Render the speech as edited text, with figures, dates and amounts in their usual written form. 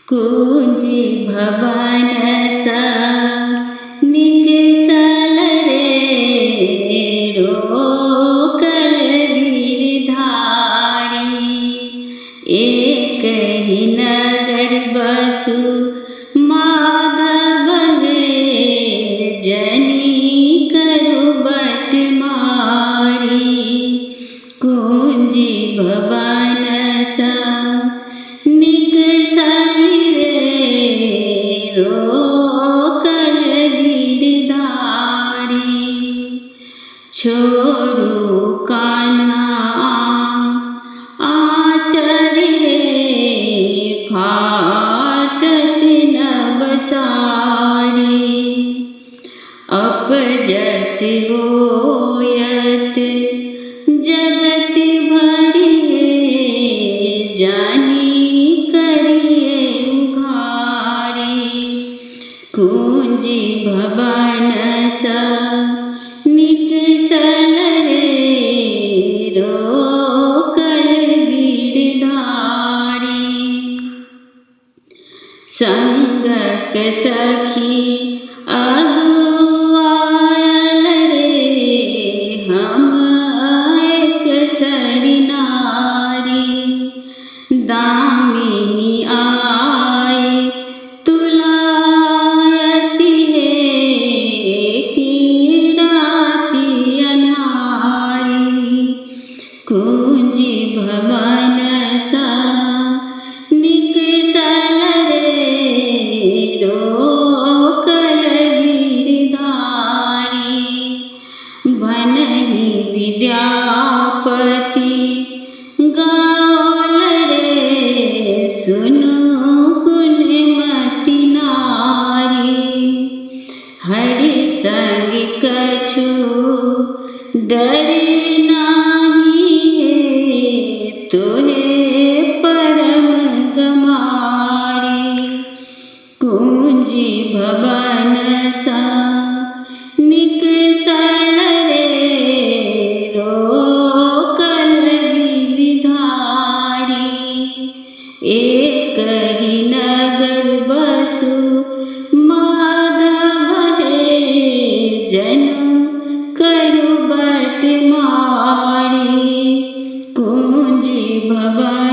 कुंजी भवन सा निकसल रे रोकल गिरधारी। एक ही नगर बसु माधव है जनी करु बट मारी। कुंजी भवन सा निकसल रे रोकल गिरधारी। छोरू कान्हा आचर रे फाटत नभ सारी। अपजस होयत जगत भरि है जानी करिए उघारी। कुंजी भवन सा निकसल रे रोकल गिरधारी। संगक सखी अगुआयल रे हम एक सरी नारी। दामिनी आए तुलायती है की राती अन्हारी। कुंजी भवन सा निकसल रे रोकल गिरधारी। भनहि विद्यापति गाओल रे सुनु गुणमति नारी। हरि संग कछु डर नाही है तोहे परम गमारी। कुंजी भवन सा निकसल रे रोकल गिरधारी। एक ही नगर बसु माधव है जनु करु बट मारी। कुंजी भवन